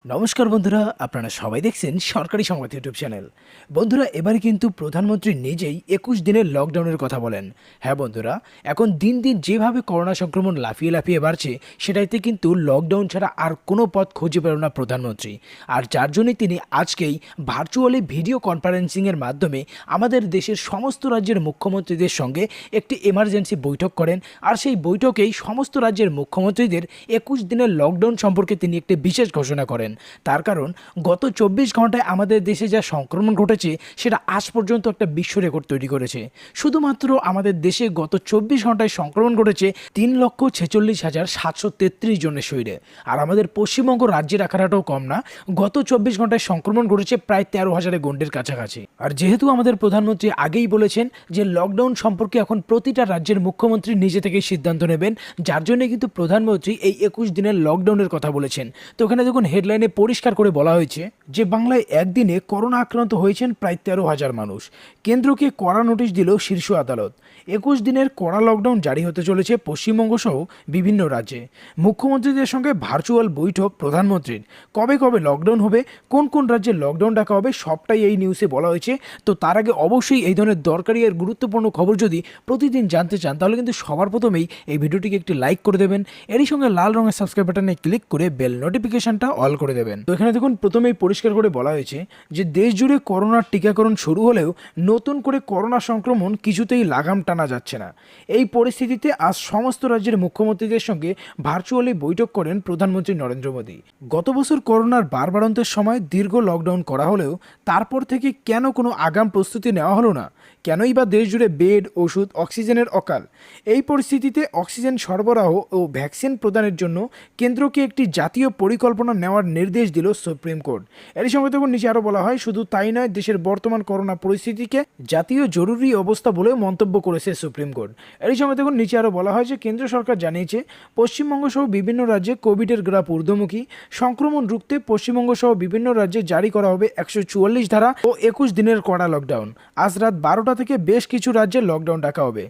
নমস্কার বন্ধুরা, আপনারা সবাই দেখছেন সরকারি সংবাদ ইউটিউব চ্যানেল। বন্ধুরা, এবারে কিন্তু প্রধানমন্ত্রী নিজেই 21 দিনের লকডাউনের কথা বলেন। হ্যাঁ বন্ধুরা, এখন দিন দিন যেভাবে করোনা সংক্রমণ লাফিয়ে লাফিয়ে বাড়ছে, সেটাইতে কিন্তু লকডাউন ছাড়া আর কোনো পথ খুঁজে পেল না প্রধানমন্ত্রী। আর যার জন্যই তিনি আজকেই ভার্চুয়ালি ভিডিও কনফারেন্সিংয়ের মাধ্যমে আমাদের দেশের সমস্ত রাজ্যের মুখ্যমন্ত্রীদের সঙ্গে একটি এমার্জেন্সি বৈঠক করেন। আর সেই বৈঠকেই সমস্ত রাজ্যের মুখ্যমন্ত্রীদের 21 দিনের লকডাউন সম্পর্কে তিনি একটি বিশেষ ঘোষণা করেন। তার কারণ, গত 24 ঘন্টায় আমাদের দেশে যা সংক্রমণ ঘটেছে সেটা আজ পর্যন্ত একটা বিশ্ব রেকর্ড তৈরি করেছে। শুধুমাত্র আমাদের দেশে গত 24 ঘন্টায় সংক্রমণ ঘটেছে 3,46,733 জনের শরীরে। আর আমাদের পশ্চিমবঙ্গ রাজ্যের আকারটাও কম না, গত 24 ঘন্টায় সংক্রমণ ঘটেছে প্রায় 13,000 গন্ডের কাছাকাছি। আর যেহেতু আমাদের প্রধানমন্ত্রী আগেই বলেছেন যে লকডাউন সম্পর্কে এখন প্রতিটা রাজ্যের মুখ্যমন্ত্রী নিজে থেকেই সিদ্ধান্ত নেবেন, যার জন্য কিন্তু প্রধানমন্ত্রী এই 21 দিনের লকডাউনের কথা বলেছেন। তো এখানে দেখুন, হেডলাইনে পরিষ্কার করে বলা হয়েছে যে বাংলায় একদিনে করোনা আক্রান্ত হয়েছেন প্রায় 13,000 মানুষ। কেন্দ্রকে কড়া নোটিশ দিল শীর্ষ আদালত। 21 দিনের কড়া লকডাউন জারি হতে চলেছে পশ্চিমবঙ্গ সহ বিভিন্ন রাজ্যে। মুখ্যমন্ত্রীদের সঙ্গে ভার্চুয়াল বৈঠক প্রধানমন্ত্রীর। কবে কবে লকডাউন হবে, কোন কোন রাজ্যে লকডাউন ডাকা হবে, সবটাই এই নিউজে বলা হয়েছে। তো তার আগে অবশ্যই এই ধরনের দরকারি আর গুরুত্বপূর্ণ খবর যদি প্রতিদিন জানতে চান, তাহলে কিন্তু সবার প্রথমেই এই ভিডিওটিকে একটি লাইক করে দেবেন। এরই সঙ্গে লাল রঙের সাবস্ক্রাইব বাটনে ক্লিক করে বেল নোটিফিকেশনটা অল করে দেবেন। তো এখানে দেখুন, প্রথমেই পরিষ্কার করে বলা হয়েছে যে দেশ জুড়ে করোনার টিকাকরণ শুরু হলেও নতুন করে করোনা সংক্রমণ কিছুতেই লাগাম টানা যাচ্ছে না। এই পরিস্থিতিতে আজ সমস্ত রাজ্যের মুখ্যমন্ত্রীদের সঙ্গে ভার্চুয়ালি বৈঠক করেন প্রধানমন্ত্রী নরেন্দ্র মোদী। গত বছর করোনার বাড়বাড়ন্তের সময় দীর্ঘ লকডাউন করা হলেও তারপর থেকে কেন কোনো আগাম প্রস্তুতি নেওয়া হলো না? কেনই বা দেশ জুড়ে বেড, ওষুধ, অক্সিজেনের অকাল? এই পরিস্থিতিতে অক্সিজেন সরবরাহ ও ভ্যাকসিন প্রদানের জন্য কেন্দ্রকে একটি জাতীয় পরিকল্পনা নেওয়ার নির্দেশ দিল সুপ্রিম কোর্ট। এর সঙ্গে তখন নিচে আরও বলা হয়, শুধু তাই নয়, দেশের বর্তমান করোনা পরিস্থিতিকে জাতীয় জরুরি অবস্থা বলেও মন্তব্য করেছে সুপ্রিম কোর্ট। এর সঙ্গে তখন নিচে আরও বলা হয় যে কেন্দ্র সরকার জানিয়েছে পশ্চিমবঙ্গ সহ বিভিন্ন রাজ্যে কোভিডের গ্রাফ ঊর্ধ্বমুখী। সংক্রমণ রুখতে পশ্চিমবঙ্গ সহ বিভিন্ন রাজ্যে জারি করা হবে 144 ধারা ও 21 দিনের কড়া লকডাউন। আজ রাত 12টা থেকে বেশ কিছু রাজ্যে লকডাউন ডাকা হবে।